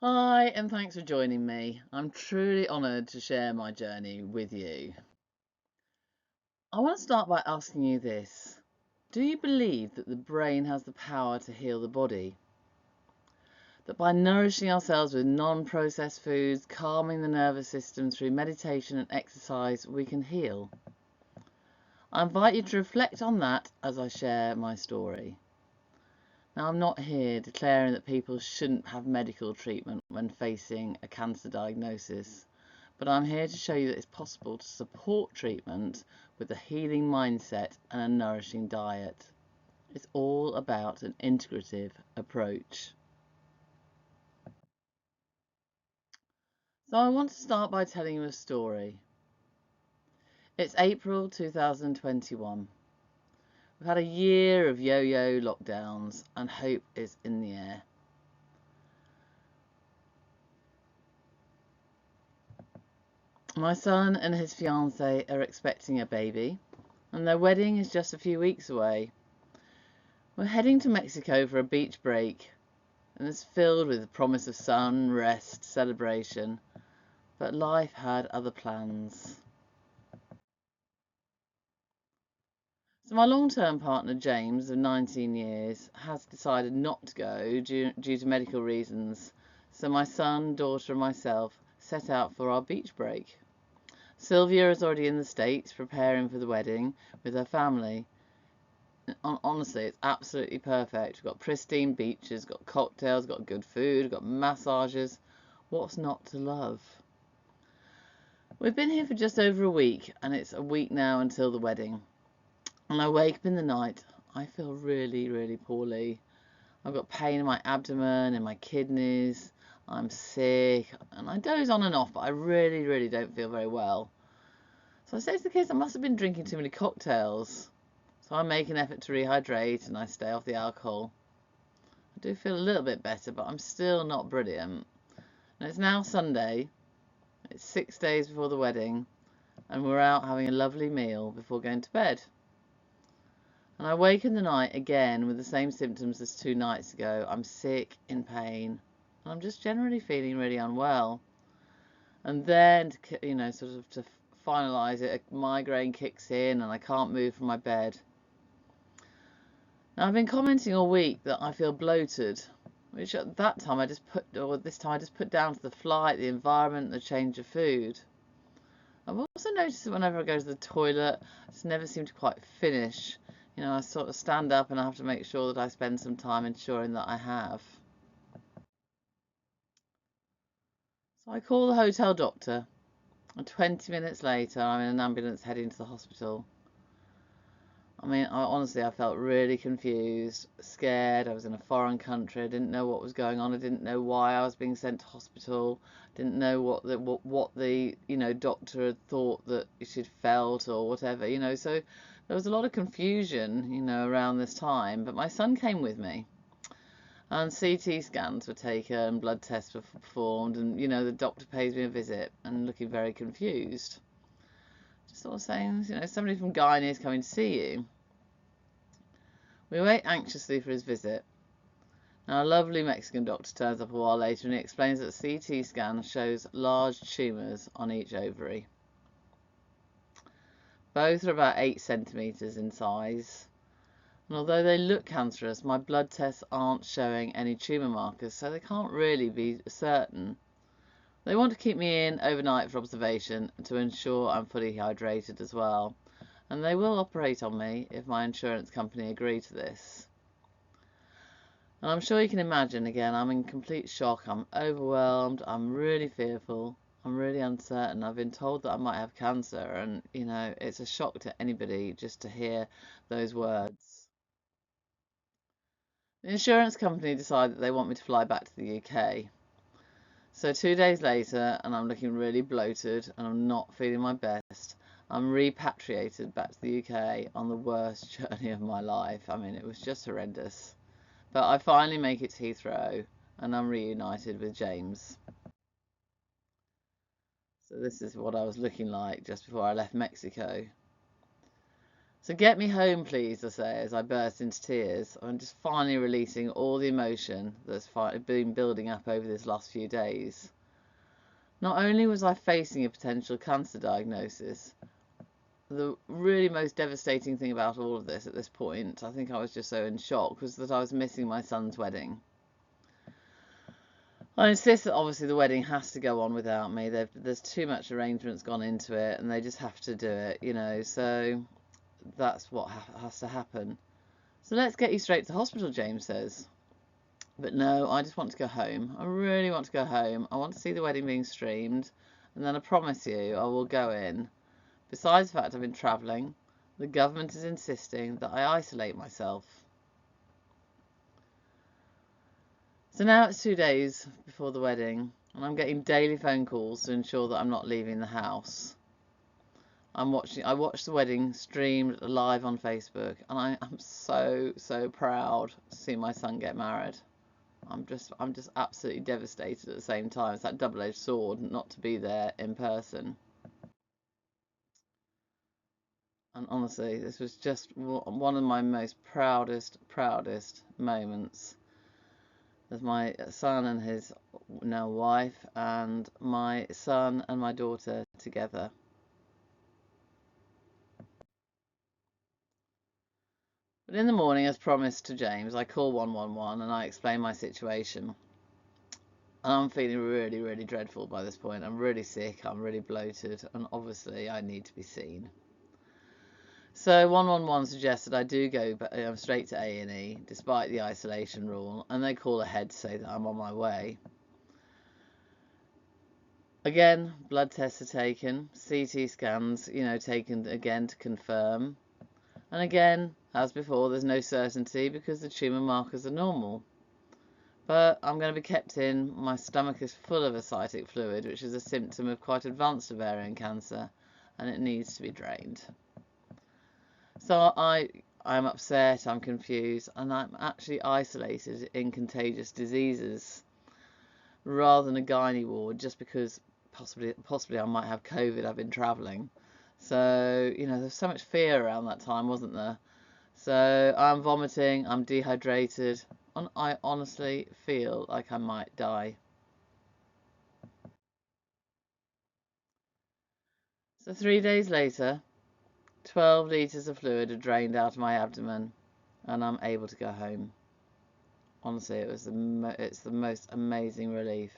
Hi, and thanks for joining me. I'm truly honoured to share my journey with you. I want to start by asking you this. Do you believe that the brain has the power to heal the body? That by nourishing ourselves with non-processed foods, calming the nervous system through meditation and exercise, we can heal? I invite you to reflect on that as I share my story. Now, I'm not here declaring that people shouldn't have medical treatment when facing a cancer diagnosis, but I'm here to show you that it's possible to support treatment with a healing mindset and a nourishing diet. It's all about an integrative approach. So I want to start by telling you a story. It's April 2021. We've had a year of yo-yo lockdowns and hope is in the air. My son and his fiancée are expecting a baby, and their wedding is just a few weeks away. We're heading to Mexico for a beach break, and it's filled with the promise of sun, rest, celebration, but life had other plans. So my long-term partner, James, of 19 years, has decided not to go due to medical reasons, so my son, daughter and myself set out for our beach break. Sylvia is already in the States preparing for the wedding with her family. Honestly, it's absolutely perfect. We've got pristine beaches, got cocktails, got good food, got massages. What's not to love? We've been here for just over a week, and it's a week now until the wedding. And I wake up in the night, I feel really, really poorly. I've got pain in my abdomen, in my kidneys, I'm sick, and I doze on and off, but I really, really don't feel very well. So I say to the kids, I must have been drinking too many cocktails. So I make an effort to rehydrate and I stay off the alcohol. I do feel a little bit better, but I'm still not brilliant. And it's now Sunday. It's 6 days before the wedding, and we're out having a lovely meal before going to bed. And I wake in the night again with the same symptoms as 2 nights ago. I'm sick, in pain, and I'm just generally feeling really unwell. And then, sort of to finalise it, a migraine kicks in and I can't move from my bed. Now, I've been commenting all week that I feel bloated, which at that time this time I just put down to the flight, the environment, the change of food. I've also noticed that whenever I go to the toilet, it's never seemed to quite finish. I sort of stand up and I have to make sure that I spend some time ensuring that I have. So I call the hotel doctor, and 20 minutes later I'm in an ambulance heading to the hospital. Honestly, I felt really confused, scared. I was in a foreign country. I didn't know what was going on. I didn't know why I was being sent to hospital. I didn't know what the doctor had thought that she'd felt or whatever. So there was a lot of confusion, around this time. But my son came with me, and CT scans were taken, blood tests were performed, and the doctor pays me a visit and looking very confused. Just sort of saying, somebody from Gynae is coming to see you. We wait anxiously for his visit. Now, a lovely Mexican doctor turns up a while later and he explains that a CT scan shows large tumours on each ovary. Both are about 8 centimetres in size. And although they look cancerous, my blood tests aren't showing any tumour markers, so they can't really be certain. They want to keep me in overnight for observation to ensure I'm fully hydrated as well. And they will operate on me if my insurance company agree to this. And I'm sure you can imagine, again, I'm in complete shock, I'm overwhelmed, I'm really fearful, I'm really uncertain. I've been told that I might have cancer, and it's a shock to anybody just to hear those words. The insurance company decided that they want me to fly back to the UK. So 2 days later, and I'm looking really bloated and I'm not feeling my best, I'm repatriated back to the UK on the worst journey of my life. It was just horrendous. But I finally make it to Heathrow and I'm reunited with James. So this is what I was looking like just before I left Mexico. So get me home, please, I say as I burst into tears. I'm just finally releasing all the emotion that's been building up over this last few days. Not only was I facing a potential cancer diagnosis, the really most devastating thing about all of this at this point, I think I was just so in shock, was that I was missing my son's wedding. I insist that obviously the wedding has to go on without me. There's too much arrangements gone into it, and they just have to do it, you know, so that's what has to happen. So let's get you straight to hospital, James says. But no, I just want to go home. I really want to go home. I want to see the wedding being streamed, and then I promise you I will go in. Besides the fact I've been travelling, the government is insisting that I isolate myself. So now it's 2 days before the wedding, and I'm getting daily phone calls to ensure that I'm not leaving the house. I watched the wedding streamed live on Facebook, and I am so proud to see my son get married. I'm just absolutely devastated at the same time. It's that double-edged sword not to be there in person. And honestly, this was just one of my most proudest moments. There's my son and his now wife, and my son and my daughter together. But in the morning, as promised to James, I call 111 and I explain my situation. And I'm feeling really dreadful by this point. I'm really sick, I'm really bloated, and obviously I need to be seen. So 111 suggested I do go straight to A&E, despite the isolation rule, and they call ahead to say that I'm on my way. Again, blood tests are taken, CT scans, taken again to confirm. And again, as before, there's no certainty because the tumour markers are normal. But I'm going to be kept in. My stomach is full of ascitic fluid, which is a symptom of quite advanced ovarian cancer, and it needs to be drained. So I'm upset, I'm confused, and I'm actually isolated in contagious diseases rather than a gynae ward, just because possibly I might have COVID. I've been travelling. So, there's so much fear around that time, wasn't there? So I'm vomiting, I'm dehydrated, and I honestly feel like I might die. So 3 days later, 12 litres of fluid are drained out of my abdomen, and I'm able to go home. Honestly, it's the most amazing relief.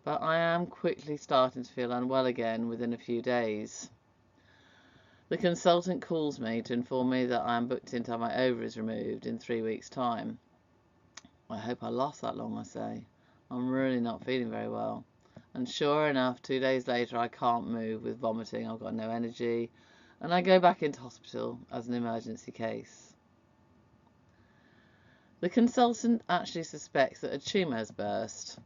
But I am quickly starting to feel unwell again within a few days. The consultant calls me to inform me that I am booked in to have my ovaries removed in 3 weeks' time. I hope I last that long, I say. I'm really not feeling very well. And sure enough, 2 days later, I can't move with vomiting. I've got no energy. And I go back into hospital as an emergency case. The consultant actually suspects that a tumour has burst.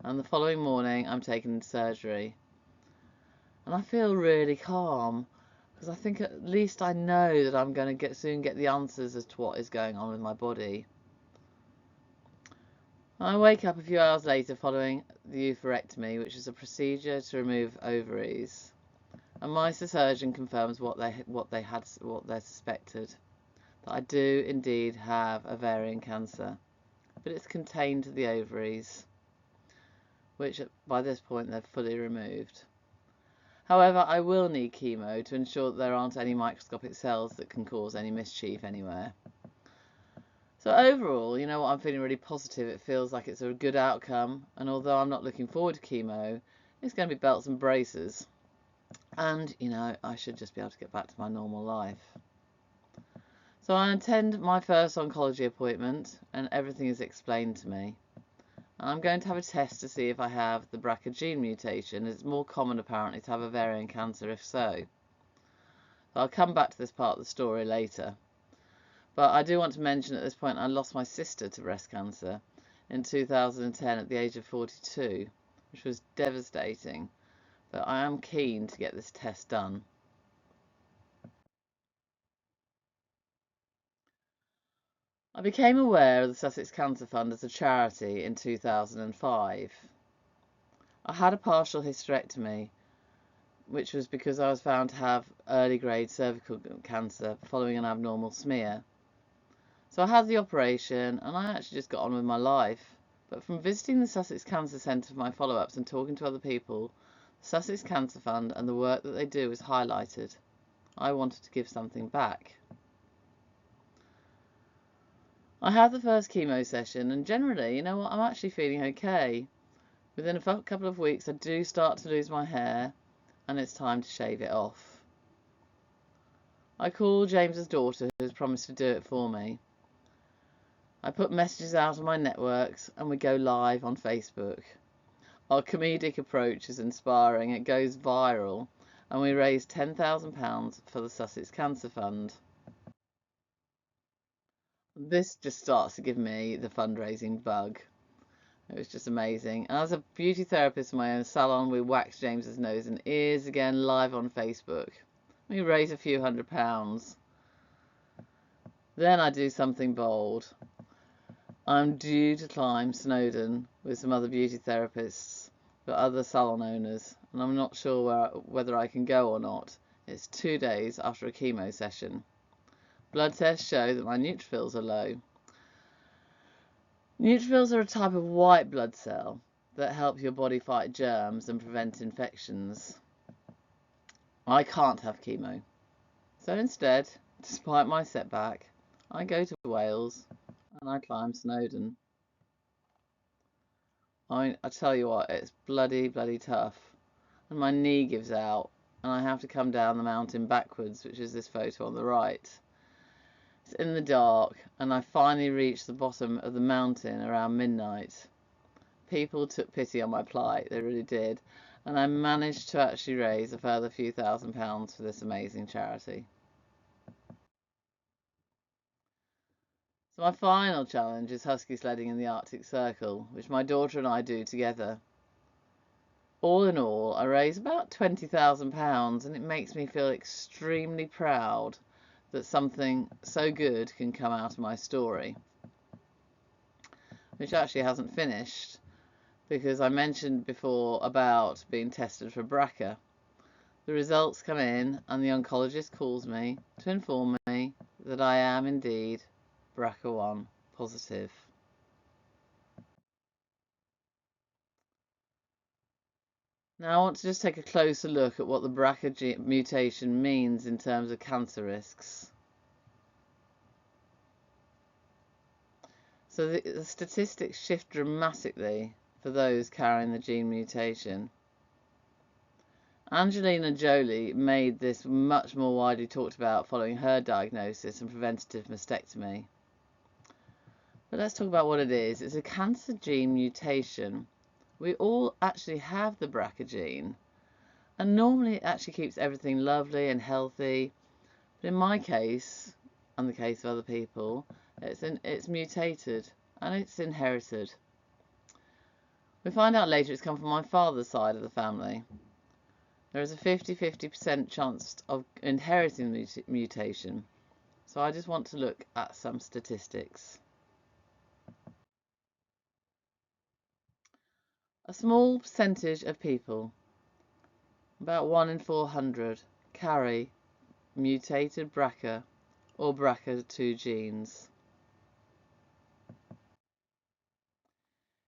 And the following morning, I'm taken into surgery. And I feel really calm, because I think at least I know that I'm going to soon get the answers as to what is going on with my body. I wake up a few hours later following the oophorectomy, which is a procedure to remove ovaries. And my surgeon confirms what they suspected, that I do indeed have ovarian cancer, but it's contained to the ovaries, which by this point they've fully removed. However, I will need chemo to ensure that there aren't any microscopic cells that can cause any mischief anywhere. So overall, I'm feeling really positive. It feels like it's a good outcome, and although I'm not looking forward to chemo, it's going to be belts and braces. And, I should just be able to get back to my normal life. So I attend my first oncology appointment, and everything is explained to me. I'm going to have a test to see if I have the BRCA gene mutation. It's more common apparently to have ovarian cancer if so. I'll come back to this part of the story later. But I do want to mention at this point I lost my sister to breast cancer in 2010 at the age of 42, which was devastating. But I am keen to get this test done. I became aware of the Sussex Cancer Fund as a charity in 2005. I had a partial hysterectomy, which was because I was found to have early grade cervical cancer following an abnormal smear. So I had the operation and I actually just got on with my life. But from visiting the Sussex Cancer Centre for my follow-ups and talking to other people, the Sussex Cancer Fund and the work that they do was highlighted. I wanted to give something back. I had the first chemo session and generally, you know what, I'm actually feeling okay. Within a couple of weeks I do start to lose my hair and it's time to shave it off. I called James's daughter, who has promised to do it for me. I put messages out on my networks and we go live on Facebook. Our comedic approach is inspiring, it goes viral, and we raised £10,000 for the Sussex Cancer Fund. This just starts to give me the fundraising bug. It was just amazing. And as a beauty therapist in my own salon, we waxed James's nose and ears again live on Facebook. We raise a few £100s. Then I do something bold. I'm due to climb Snowdon with some other beauty therapists, but other salon owners, and I'm not sure whether I can go or not. It's 2 days after a chemo session. Blood tests show that my neutrophils are low. Neutrophils are a type of white blood cell that help your body fight germs and prevent infections. I can't have chemo. So instead, despite my setback, I go to Wales and I climb Snowdon. I tell you what, it's bloody tough. And my knee gives out and I have to come down the mountain backwards, which is this photo on the right. It's in the dark and I finally reached the bottom of the mountain around midnight. People took pity on my plight, they really did, and I managed to actually raise a further few £1,000s for this amazing charity. So my final challenge is husky sledding in the Arctic Circle, which my daughter and I do together. All in all, I raise about £20,000 and it makes me feel extremely proud that something so good can come out of my story, which actually hasn't finished because I mentioned before about being tested for BRCA. The results come in and the oncologist calls me to inform me that I am indeed BRCA1 positive. Now I want to just take a closer look at what the BRCA mutation means in terms of cancer risks. So the statistics shift dramatically for those carrying the gene mutation. Angelina Jolie made this much more widely talked about following her diagnosis and preventative mastectomy. But let's talk about what it is. It's a cancer gene mutation. We all actually have the BRCA gene, and normally it actually keeps everything lovely and healthy. But in my case, and the case of other people, it's mutated and it's inherited. We find out later it's come from my father's side of the family. There is a 50-50% chance of inheriting the mutation. So I just want to look at some statistics. A small percentage of people, about 1 in 400, carry mutated BRCA or BRCA2 genes.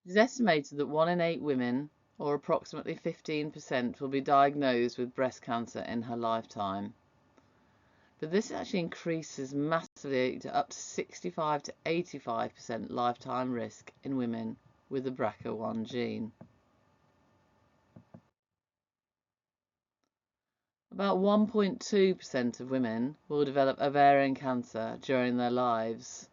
It is estimated that 1 in 8 women, or approximately 15%, will be diagnosed with breast cancer in her lifetime. But this actually increases massively to up to 65 to 85% lifetime risk in women with the BRCA1 gene. About 1.2% of women will develop ovarian cancer during their lives.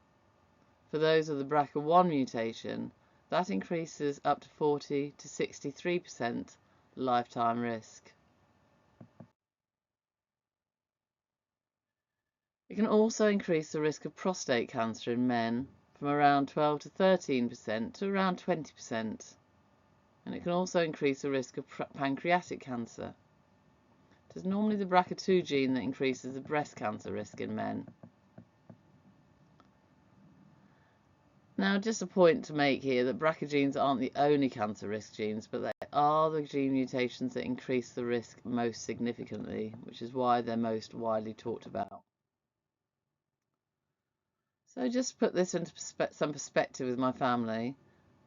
For those with the BRCA1 mutation, that increases up to 40 to 63% lifetime risk. It can also increase the risk of prostate cancer in men from around 12 to 13% to around 20%. And it can also increase the risk of pancreatic cancer. It is normally the BRCA2 gene that increases the breast cancer risk in men. Now, just a point to make here that BRCA genes aren't the only cancer risk genes, but they are the gene mutations that increase the risk most significantly, which is why they're most widely talked about. So just to put this into some perspective with my family,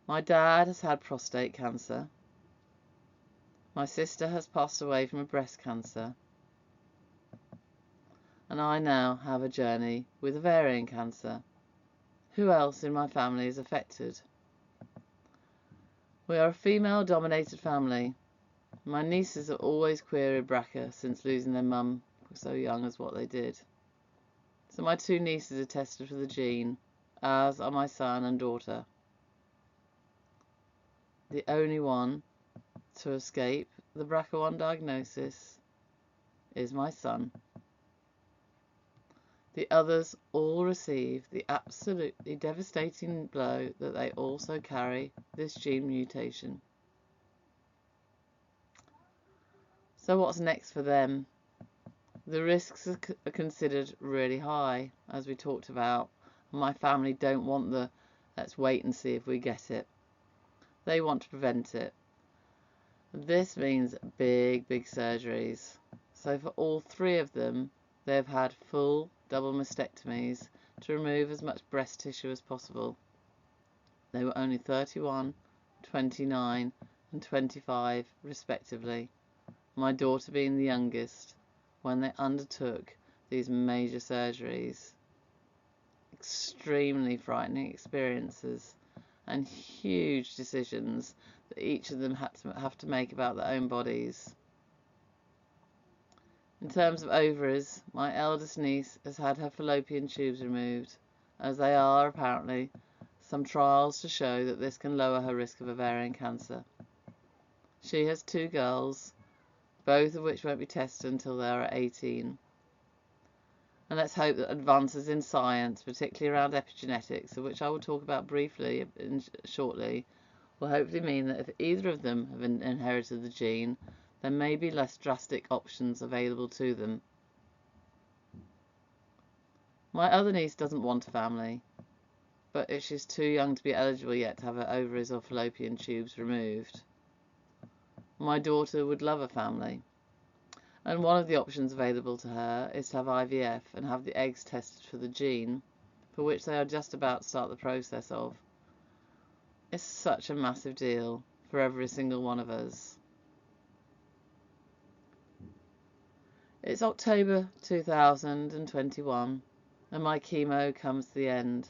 my dad has had prostate cancer, my sister has passed away from a breast cancer, and I now have a journey with ovarian cancer. Who else in my family is affected? We are a female-dominated family. My nieces have always queried BRCA since losing their mum so young as what they did. So my two nieces are tested for the gene, as are my son and daughter. The only one to escape the BRCA1 diagnosis is my son. The others all receive the absolutely devastating blow that they also carry this gene mutation. So what's next for them? The risks are considered really high, as we talked about. My family don't want the let's wait and see if we get it. They want to prevent it. This means big surgeries. So for all three of them, they've had full double mastectomies to remove as much breast tissue as possible. They were only 31, 29 and 25 respectively, my daughter being the youngest, when they undertook these major surgeries. Extremely frightening experiences and huge decisions that each of them have to make about their own bodies. In terms of ovaries, my eldest niece has had her fallopian tubes removed, as they are, apparently, some trials to show that this can lower her risk of ovarian cancer. She has two girls, both of which won't be tested until they are 18. And let's hope that advances in science, particularly around epigenetics, of which I will talk about briefly shortly, will hopefully mean that if either of them have inherited the gene, there may be less drastic options available to them. My other niece doesn't want a family, but if she's too young to be eligible yet to have her ovaries or fallopian tubes removed. My daughter would love a family, and one of the options available to her is to have IVF and have the eggs tested for the gene, for which they are just about to start the process of. It's such a massive deal for every single one of us. It's October 2021 and my chemo comes to the end.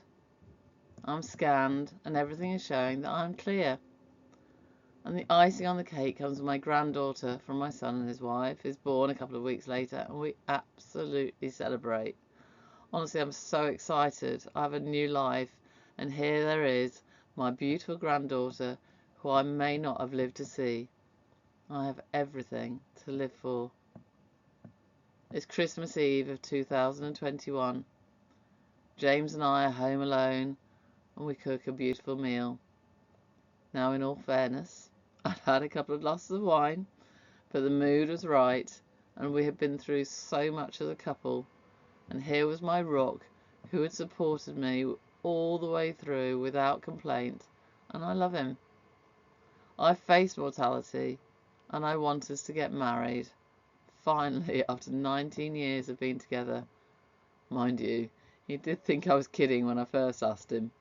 I'm scanned and everything is showing that I'm clear. And the icing on the cake comes when my granddaughter from my son and his wife is born a couple of weeks later, and we absolutely celebrate. Honestly, I'm so excited. I have a new life, and here there is my beautiful granddaughter who I may not have lived to see. I have everything to live for. It's Christmas Eve of 2021. James and I are home alone and we cook a beautiful meal. Now, in all fairness, I'd had a couple of glasses of wine, but the mood was right and we had been through so much as a couple, and here was my rock who had supported me all the way through without complaint, and I love him. I faced mortality and I want us to get married. Finally, after 19 years of being together. Mind you, he did think I was kidding when I first asked him.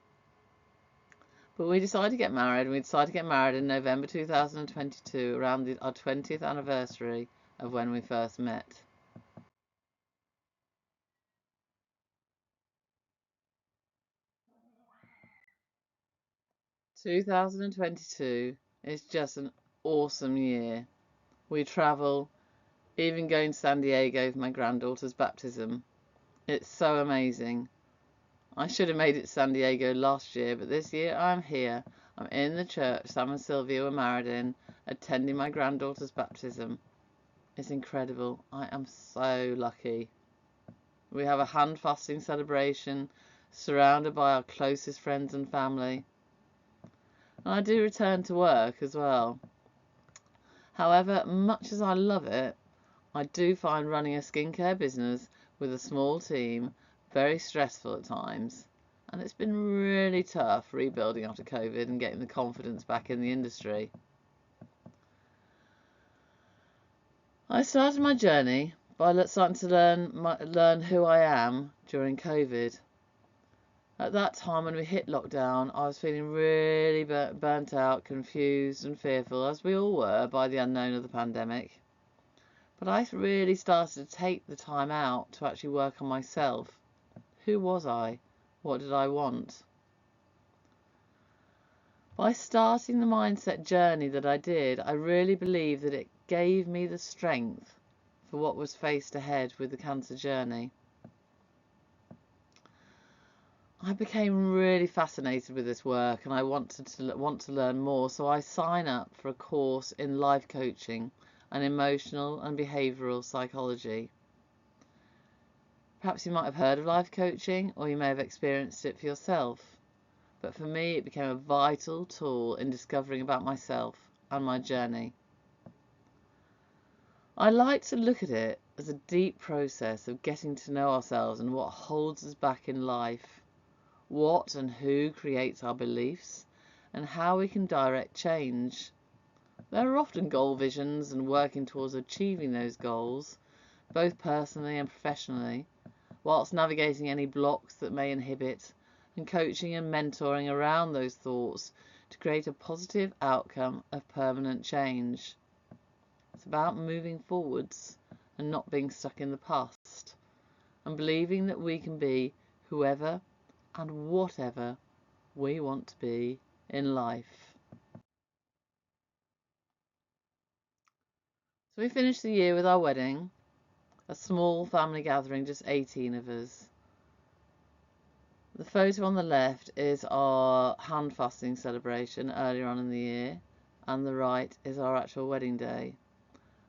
But we decided to get married, and we decided to get married in November 2022, around our 20th anniversary of when we first met. "2022 is just an awesome year. We travel, even going to San Diego for my granddaughter's baptism. It's so amazing. I should have made it to San Diego last year, but this year I'm here. I'm in the church Sam and Sylvia were married in, attending my granddaughter's baptism. It's incredible. I am so lucky. We have a hand fasting celebration, surrounded by our closest friends and family. And I do return to work as well. However, much as I love it, I do find running a skincare business with a small team very stressful at times. and it's been really tough rebuilding after COVID and getting the confidence back in the industry. I started my journey by starting to learn who I am during COVID. At that time when we hit lockdown, I was feeling really burnt out, confused and fearful, as we all were, by the unknown of the pandemic. But I really started to take the time out to actually work on myself. Who was I? What did I want? By starting the mindset journey that I did, I really believe that it gave me the strength for what was faced ahead with the cancer journey. I became really fascinated with this work, and I want to learn more, so I sign up for a course in life coaching and emotional and behavioural psychology. Perhaps you might have heard of life coaching, or you may have experienced it for yourself. But for me, it became a vital tool in discovering about myself and my journey. I like to look at it as a deep process of getting to know ourselves and what holds us back in life, what and who creates our beliefs, and how we can direct change. There are often goal visions and working towards achieving those goals, both personally and professionally, whilst navigating any blocks that may inhibit, and coaching and mentoring around those thoughts to create a positive outcome of permanent change. It's about moving forwards and not being stuck in the past, and believing that we can be whoever and whatever we want to be in life. So we finished the year with our wedding, a small family gathering, just 18 of us. The photo on the left is our hand fasting celebration earlier on in the year, and the right is our actual wedding day.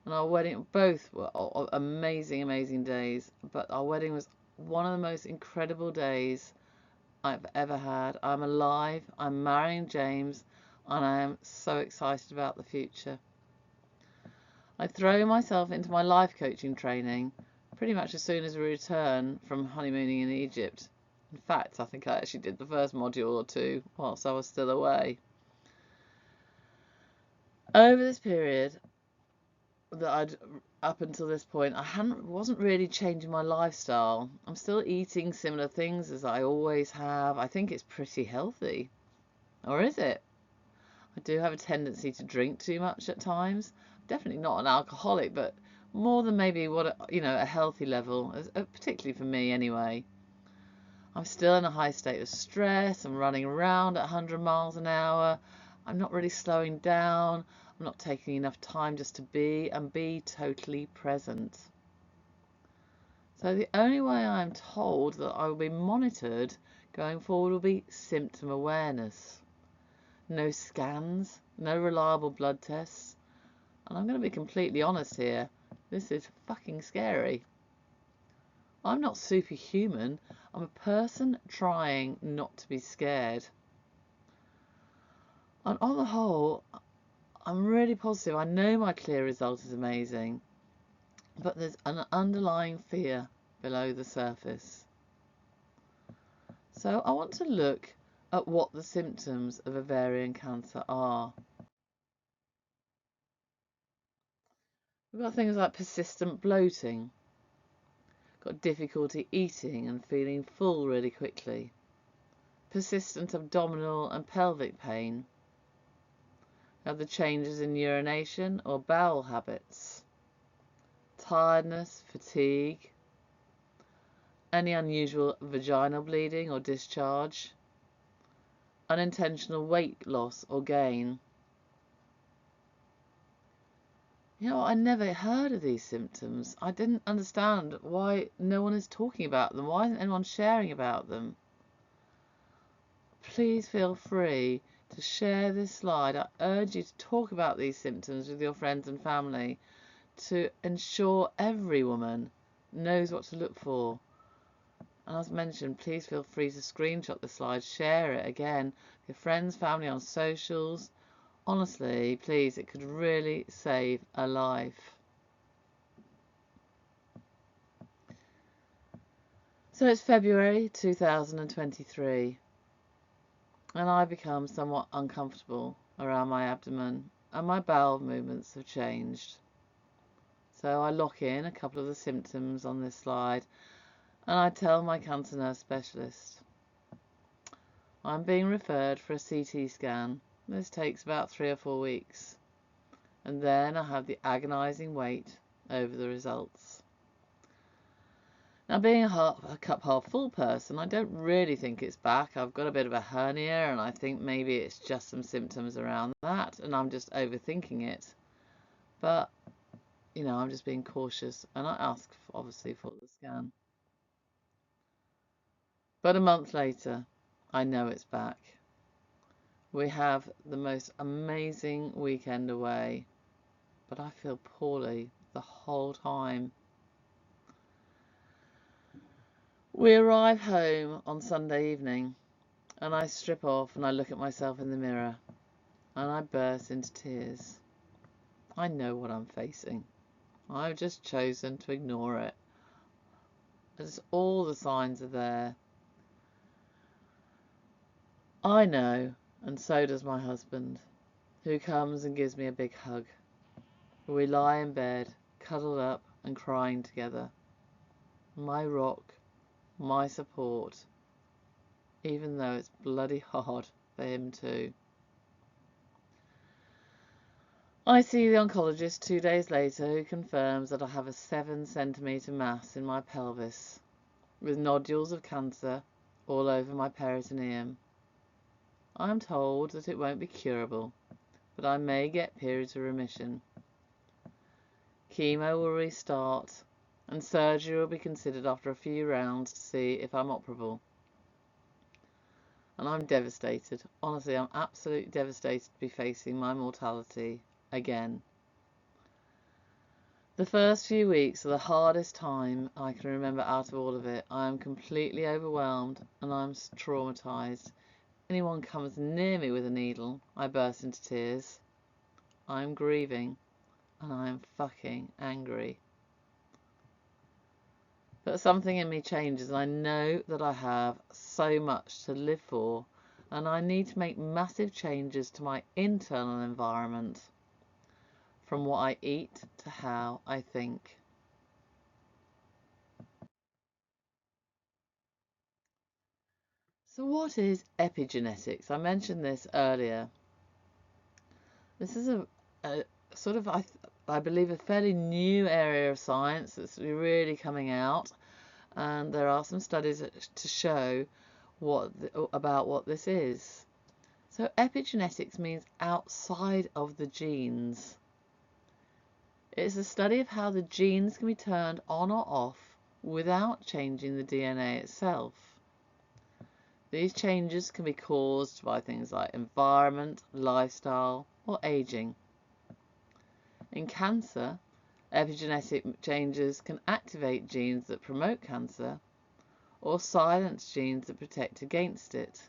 And our wedding, both were amazing, amazing days, but our wedding was one of the most incredible days I've ever had. I'm alive, I'm marrying James, and I am so excited about the future. I throw myself into my life coaching training pretty much as soon as we return from honeymooning in Egypt. In fact, I think I actually did the first module or two whilst I was still away. Over this period up until this point, wasn't really changing my lifestyle. I'm still eating similar things as I always have. I think it's pretty healthy. Or is it? I do have a tendency to drink too much at times. Definitely not an alcoholic, but more than maybe a healthy level, particularly for me anyway. I'm still in a high state of stress. I'm running around at 100 miles an hour. I'm not really slowing down. I'm not taking enough time just to be and be totally present. So the only way I'm told that I will be monitored going forward will be symptom awareness. No scans, no reliable blood tests. And I'm going to be completely honest here. This is fucking scary. I'm not superhuman. I'm a person trying not to be scared. And on the whole, I'm really positive. I know my clear result is amazing, but there's an underlying fear below the surface. So I want to look at what the symptoms of ovarian cancer are. We've got things like persistent bloating, got difficulty eating and feeling full really quickly, persistent abdominal and pelvic pain, the changes in urination or bowel habits, tiredness, fatigue, any unusual vaginal bleeding or discharge, unintentional weight loss or gain. I never heard of these symptoms. I didn't understand why no one is talking about them. Why isn't anyone sharing about them? Please feel free to share this slide. I urge you to talk about these symptoms with your friends and family to ensure every woman knows what to look for. And as mentioned, please feel free to screenshot the slide, share it again with your friends, family, on socials. Honestly, please, it could really save a life. So it's February 2023, and I become somewhat uncomfortable around my abdomen, and my bowel movements have changed. So I lock in a couple of the symptoms on this slide, and I tell my cancer nurse specialist I'm being referred for a CT scan. This takes about 3 or 4 weeks, and then I have the agonising wait over the results. Now, being a cup half full person, I don't really think it's back. I've got a bit of a hernia, and I think maybe it's just some symptoms around that, and I'm just overthinking it. But, I'm just being cautious, and I ask, obviously, for the scan. But a month later, I know it's back. We have the most amazing weekend away, but I feel poorly the whole time. We arrive home on Sunday evening, and I strip off and I look at myself in the mirror, and I burst into tears. I know what I'm facing. I've just chosen to ignore it, as all the signs are there. I know, and so does my husband, who comes and gives me a big hug. We lie in bed, cuddled up and crying together. My rock, my support, even though it's bloody hard for him too. I see the oncologist 2 days later, who confirms that I have a 7-centimetre mass in my pelvis with nodules of cancer all over my peritoneum. I am told that it won't be curable, but I may get periods of remission. Chemo will restart, and surgery will be considered after a few rounds to see if I'm operable. And I'm devastated. Honestly, I'm absolutely devastated to be facing my mortality again. The first few weeks are the hardest time I can remember out of all of it. I am completely overwhelmed and I'm traumatized. Anyone comes near me with a needle, I burst into tears. I'm grieving and I am fucking angry. But something in me changes, and I know that I have so much to live for, and I need to make massive changes to my internal environment, from what I eat to how I think. So what is epigenetics? I mentioned this earlier. This is a sort of, I believe, a fairly new area of science that's really coming out, and there are some studies to show about what this is. So epigenetics means outside of the genes. It's a study of how the genes can be turned on or off without changing the DNA itself. These changes can be caused by things like environment, lifestyle, or aging. In cancer, epigenetic changes can activate genes that promote cancer or silence genes that protect against it.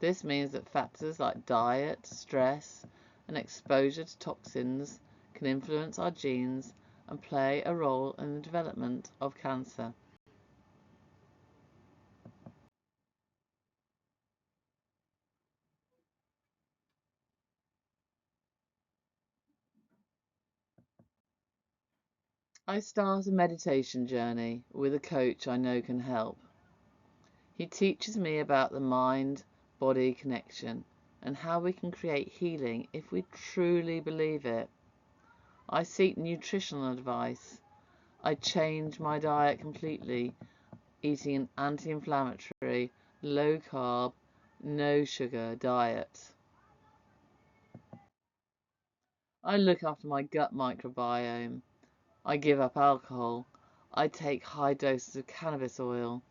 This means that factors like diet, stress, and exposure to toxins can influence our genes and play a role in the development of cancer. I start a meditation journey with a coach I know can help. He teaches me about the mind-body connection and how we can create healing if we truly believe it. I seek nutritional advice. I change my diet completely, eating an anti-inflammatory, low-carb, no-sugar diet. I look after my gut microbiome. I give up alcohol. I take high doses of cannabis oil,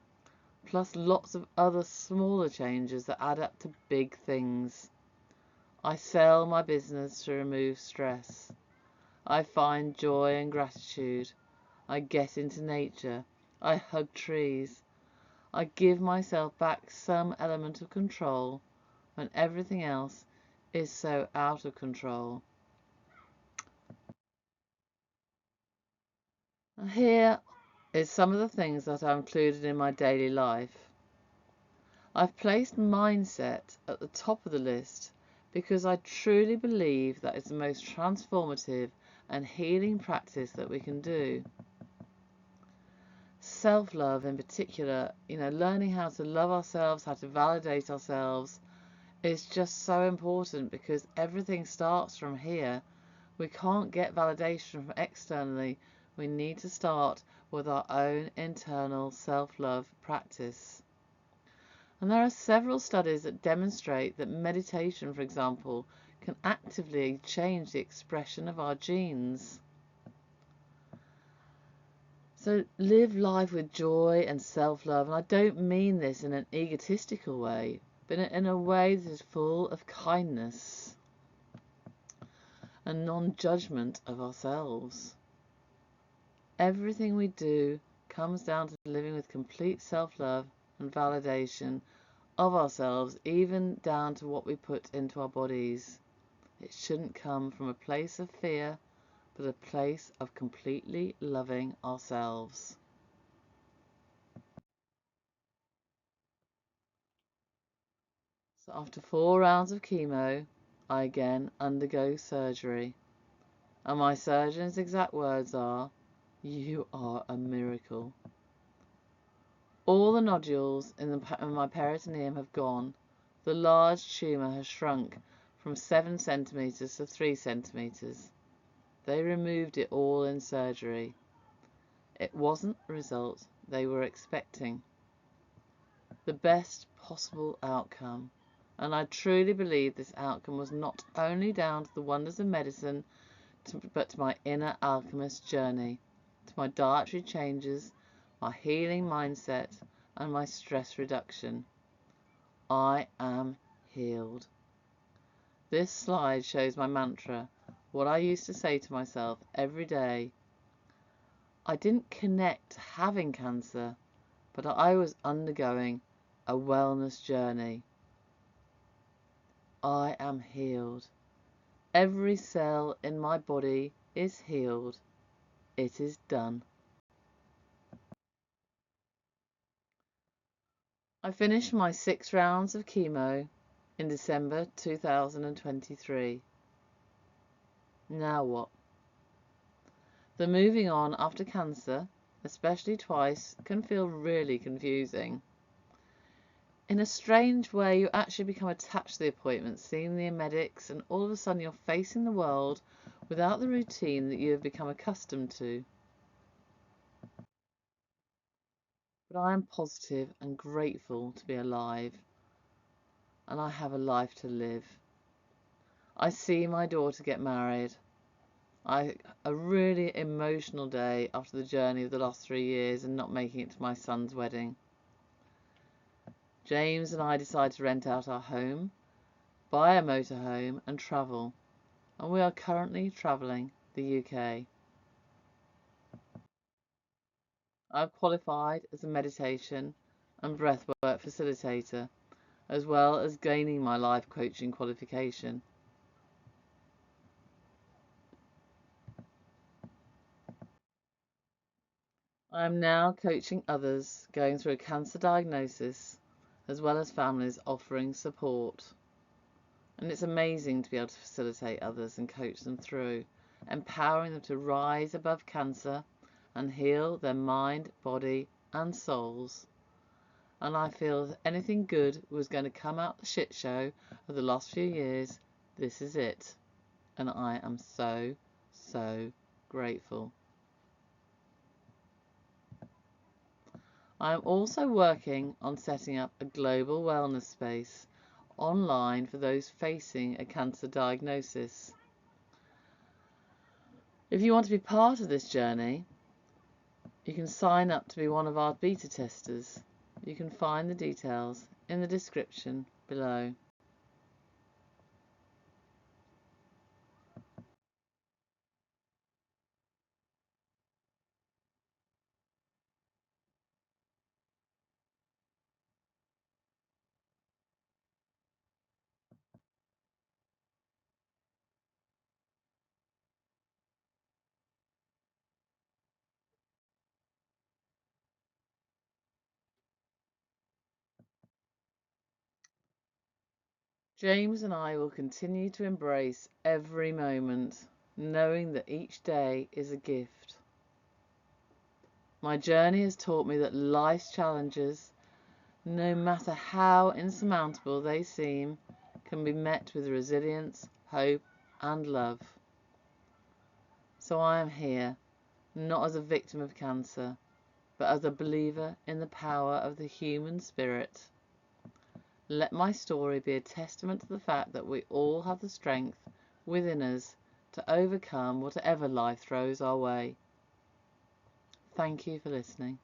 plus lots of other smaller changes that add up to big things. I sell my business to remove stress. I find joy and gratitude. I get into nature. I hug trees. I give myself back some element of control when everything else is so out of control. Here is some of the things that are included in my daily life. I've placed mindset at the top of the list because I truly believe that it's the most transformative and healing practice that we can do. Self-love in particular, learning how to love ourselves, how to validate ourselves is just so important because everything starts from here. We can't get validation from externally. We need to start with our own internal self-love practice. And there are several studies that demonstrate that meditation, for example, can actively change the expression of our genes. So live life with joy and self-love, and I don't mean this in an egotistical way, but in a way that is full of kindness and non-judgment of ourselves. Everything we do comes down to living with complete self-love and validation of ourselves, even down to what we put into our bodies. It shouldn't come from a place of fear, but a place of completely loving ourselves. So after 4 rounds of chemo, I again undergo surgery. And my surgeon's exact words are, "You are a miracle." All the nodules in my peritoneum have gone. The large tumour has shrunk from 7 centimetres to 3 centimetres. They removed it all in surgery. It wasn't the result they were expecting. The best possible outcome. And I truly believe this outcome was not only down to the wonders of medicine, but to my inner alchemist journey, to my dietary changes, my healing mindset, and my stress reduction. I am healed. This slide shows my mantra, what I used to say to myself every day. I didn't connect to having cancer, but I was undergoing a wellness journey. I am healed. Every cell in my body is healed. It is done. I finished my 6 rounds of chemo in December 2023. Now what? The moving on after cancer, especially twice, can feel really confusing. In a strange way, you actually become attached to the appointments, seeing the medics, and all of a sudden you're facing the world without the routine that you have become accustomed to. But I am positive and grateful to be alive, and I have a life to live. I see my daughter get married. A really emotional day after the journey of the last 3 years and not making it to my son's wedding. James and I decided to rent out our home, buy a motorhome and travel, and we are currently travelling the UK. I've qualified as a meditation and breathwork facilitator, as well as gaining my life coaching qualification. I am now coaching others going through a cancer diagnosis, as well as families offering support. And it's amazing to be able to facilitate others and coach them through, empowering them to rise above cancer and heal their mind, body and souls. And I feel if anything good was going to come out the shit show of the last few years, this is it. And I am so, so grateful. I am also working on setting up a global wellness space online for those facing a cancer diagnosis. If you want to be part of this journey, you can sign up to be one of our beta testers. You can find the details in the description below. James and I will continue to embrace every moment, knowing that each day is a gift. My journey has taught me that life's challenges, no matter how insurmountable they seem, can be met with resilience, hope, and love. So I am here, not as a victim of cancer, but as a believer in the power of the human spirit. Let my story be a testament to the fact that we all have the strength within us to overcome whatever life throws our way. Thank you for listening.